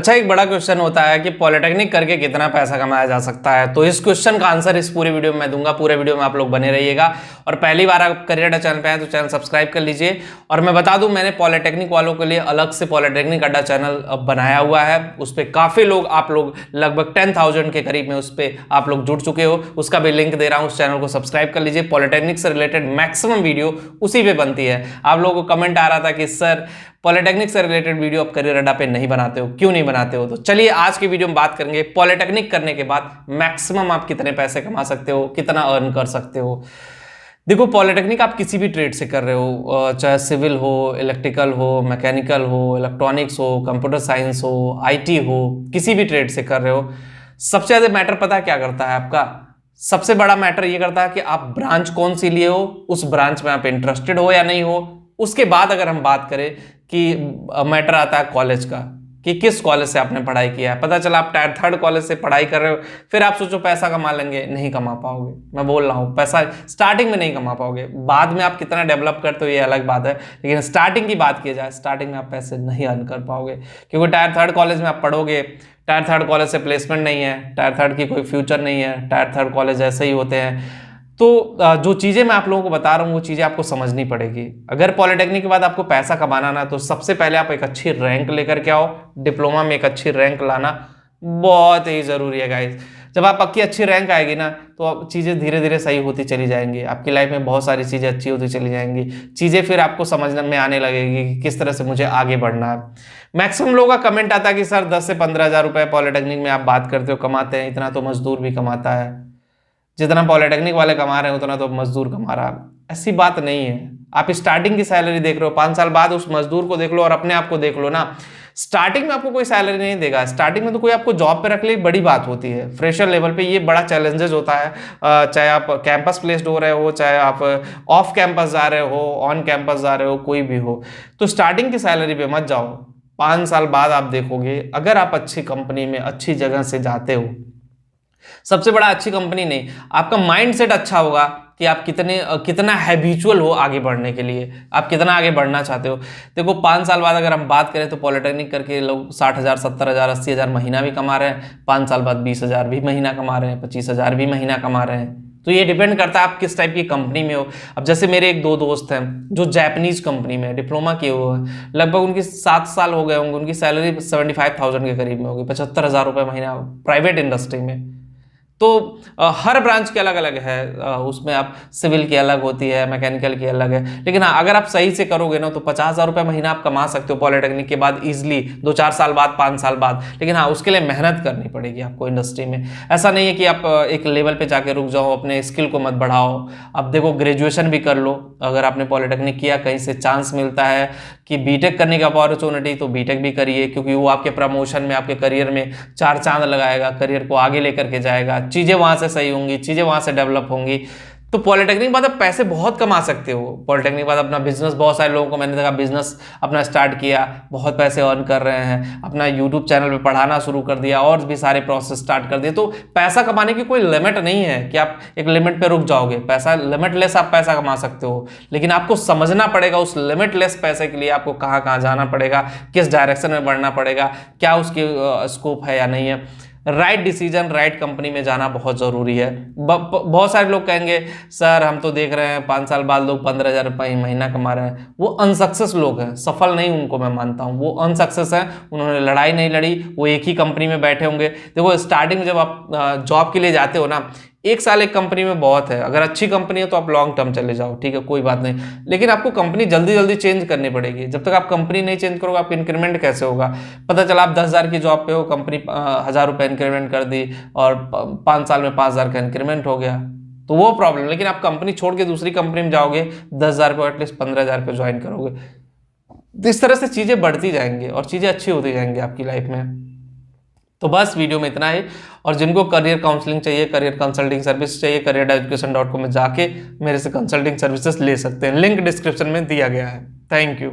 अच्छा, एक बड़ा क्वेश्चन होता है कि पॉलिटेक्निक करके कितना पैसा कमाया जा सकता है। तो इस क्वेश्चन का आंसर इस पूरे वीडियो में मैं दूंगा। पूरे वीडियो में आप लोग बने रहिएगा। और पहली बार आप करियर अड्डा चैनल पे आए तो चैनल सब्सक्राइब कर लीजिए। और मैं बता दूं, मैंने पॉलिटेक्निक वालों के लिए अलग से पॉलिटेक्निक अड्डा चैनल बनाया हुआ है। उस पर काफी लोग, आप लोग लगभग 10,000 के करीब में उस पर आप लोग जुड़ चुके हो। उसका भी लिंक दे रहा हूँ, उस चैनल को सब्सक्राइब कर लीजिए। पॉलिटेक्निक से रिलेटेड मैक्सिमम वीडियो उसी पे बनती है। आप लोगों को कमेंट आ रहा था कि सर पॉलिटेक्निक से रिलेटेड वीडियो आप करियर अड्डा पे नहीं बनाते हो, क्यों नहीं बनाते हो? तो चलिए आज की वीडियो में बात करेंगे पॉलिटेक्निक करने के बाद मैक्सिमम आप कितने पैसे कमा सकते हो, कितना अर्न कर सकते हो। देखो, पॉलिटेक्निक आप किसी भी ट्रेड से कर रहे हो, चाहे सिविल हो, इलेक्ट्रिकल हो, मैकेनिकल हो, इलेक्ट्रॉनिक्स हो, कंप्यूटर साइंस हो, IT हो, किसी भी ट्रेड से कर रहे हो। सबसे ज्यादा मैटर पता है क्या करता है आपका? सबसे बड़ा मैटर ये करता है कि आप ब्रांच कौन सी लिए हो, उस ब्रांच में आप इंटरेस्टेड हो या नहीं हो। उसके बाद अगर हम बात करें कि मैटर आता है कॉलेज का, कि किस कॉलेज से आपने पढ़ाई किया है। पता चला आप टायर 3 कॉलेज से पढ़ाई कर रहे हो, फिर आप सोचो पैसा कमा लेंगे, नहीं कमा पाओगे। मैं बोल रहा हूँ, पैसा स्टार्टिंग में नहीं कमा पाओगे। बाद में आप कितना डेवलप करते हो ये अलग बात है, लेकिन स्टार्टिंग की बात की जाए, स्टार्टिंग में आप पैसे नहीं अर्न कर पाओगे। क्योंकि टायर 3 कॉलेज में आप पढ़ोगे, टायर 3 कॉलेज से प्लेसमेंट नहीं है, टायर 3 की कोई फ्यूचर नहीं है, टायर 3 कॉलेज ऐसे ही होते हैं। तो जो चीज़ें मैं आप लोगों को बता रहा हूँ वो चीज़ें आपको समझनी पड़ेगी। अगर पॉलिटेक्निक के बाद आपको पैसा कमाना ना, तो सबसे पहले आप एक अच्छी रैंक लेकर के आओ। डिप्लोमा में एक अच्छी रैंक लाना बहुत ही ज़रूरी है गाइस। जब आप आपकी अच्छी रैंक आएगी ना, तो चीज़ें धीरे धीरे सही होती चली जाएंगी। आपकी लाइफ में बहुत सारी चीज़ें अच्छी होती चली जाएंगी। चीज़ें फिर आपको समझने में आने लगेगी कि किस तरह से मुझे आगे बढ़ना है। मैक्सिमम लोगों का कमेंट आता है कि सर 10 से 15 हज़ार रुपये पॉलिटेक्निक में आप बात करते हो कमाते हैं, इतना तो मजदूर भी कमाता है। जितना पॉलिटेक्निक वाले कमा रहे हैं उतना तो मजदूर कमा रहा है। ऐसी बात नहीं है। आप स्टार्टिंग की सैलरी देख रहे हो, 5 साल बाद उस मजदूर को देख लो और अपने आप को देख लो ना। स्टार्टिंग में आपको कोई सैलरी नहीं देगा। स्टार्टिंग में तो कोई आपको जॉब पे रख ले, बड़ी बात होती है। फ्रेशर लेवल पे ये बड़ा चैलेंजेस होता है। चाहे आप कैंपस प्लेस्ड हो रहे हो, चाहे आप ऑफ कैंपस जा रहे हो, ऑन कैंपस जा रहे हो, कोई भी हो, तो स्टार्टिंग की सैलरी पे मत जाओ। 5 साल बाद आप देखोगे, अगर आप अच्छी कंपनी में अच्छी जगह से जाते हो, सबसे बड़ा अच्छी कंपनी नहीं, आपका माइंडसेट अच्छा होगा कि आप कितना हैबिचुअल हो आगे बढ़ने के लिए, आप कितना आगे बढ़ना चाहते हो। देखो, 5 साल बाद अगर हम बात करें तो पॉलिटेक्निक करके लोग 60,000, 70,000, 80,000 महीना भी कमा रहे हैं। 5 साल बाद 20,000 भी महीना कमा रहे हैं, 25,000 भी महीना कमा रहे हैं। तो ये डिपेंड करता है आप किस टाइप की कंपनी में हो। अब जैसे मेरे 1-2 दोस्त हैं जो जापानीज कंपनी में डिप्लोमा किए हुए हैं, लगभग उनकी 7 साल हो गए होंगे, उनकी सैलरी 75,000 के करीब में होगी, 75,000 रुपये महीना प्राइवेट इंडस्ट्री में। तो हर ब्रांच के अलग अलग है, उसमें आप सिविल की अलग होती है, मैकेनिकल की अलग है। लेकिन हाँ, अगर आप सही से करोगे ना तो 50,000 रुपये महीना आप कमा सकते हो पॉलिटेक्निक के बाद इजीली, 2-4 साल बाद, 5 साल बाद। लेकिन हाँ, उसके लिए मेहनत करनी पड़ेगी आपको इंडस्ट्री में। ऐसा नहीं है कि आप एक लेवल पे जाके रुक जाओ, अपने स्किल को मत बढ़ाओ। अब देखो, ग्रेजुएशन भी कर लो। अगर आपने पॉलिटेक्निक किया, कहीं से चांस मिलता है कि बीटेक करने का अपॉर्चुनिटी, तो बीटेक भी करिए, क्योंकि वो आपके प्रमोशन में, आपके करियर में 4 चांद लगाएगा, करियर को आगे लेकर के जाएगा। चीज़ें वहाँ से सही होंगी, चीज़ें वहाँ से डेवलप होंगी। तो पॉलिटेक्निक के बाद आप पैसे बहुत कमा सकते हो। पॉलिटेक्निक के बाद अपना बिजनेस, बहुत सारे लोगों को मैंने देखा बिजनेस अपना स्टार्ट किया, बहुत पैसे अर्न कर रहे हैं। अपना यूट्यूब चैनल पे पढ़ाना शुरू कर दिया और भी सारे प्रोसेस स्टार्ट कर दिए। तो पैसा कमाने की कोई लिमिट नहीं है कि आप एक लिमिट पे रुक जाओगे। पैसा लिमिटलेस, आप पैसा कमा सकते हो, लेकिन आपको समझना पड़ेगा उस लिमिटलेस पैसे के लिए आपको कहाँ कहाँ जाना पड़ेगा, किस डायरेक्शन में बढ़ना पड़ेगा, क्या उसकी स्कोप है या नहीं है। राइट डिसीजन, राइट कंपनी में जाना बहुत ज़रूरी है। बहुत सारे लोग कहेंगे सर हम तो देख रहे हैं 5 साल बाद लोग 15,000 रुपये महीना कमा रहे हैं। वो अनसक्सेस लोग हैं, सफल नहीं उनको मैं मानता हूँ। वो अनसक्सेस हैं, उन्होंने लड़ाई नहीं लड़ी, वो एक ही कंपनी में बैठे होंगे। देखो, स्टार्टिंग में जब आप जॉब के लिए जाते हो ना, 1 साल एक कंपनी में बहुत है। अगर अच्छी कंपनी है तो आप लॉन्ग टर्म चले जाओ, ठीक है, कोई बात नहीं। लेकिन आपको कंपनी जल्दी जल्दी चेंज करनी पड़ेगी। जब तक आप कंपनी नहीं चेंज करोगे, आपका इंक्रीमेंट कैसे होगा? पता चला आप 10,000 की जॉब पे हो, कंपनी 1,000 रुपये इंक्रीमेंट कर दी और 5 साल में 5,000 का इंक्रीमेंट हो गया, तो वो प्रॉब्लम। लेकिन आप कंपनी छोड़ के दूसरी कंपनी में जाओगे, 10,000 पे एटलीस्ट 15,000 पे ज्वाइन करोगे। तो इस तरह से चीज़ें बढ़ती जाएंगी और चीज़ें अच्छी होती जाएंगी आपकी लाइफ में। तो बस वीडियो में इतना ही। और जिनको करियर काउंसलिंग चाहिए, करियर कंसल्टिंग सर्विस चाहिए, careereducation.com में जाके मेरे से कंसल्टिंग सर्विसेज ले सकते हैं। लिंक डिस्क्रिप्शन में दिया गया है। Thank you.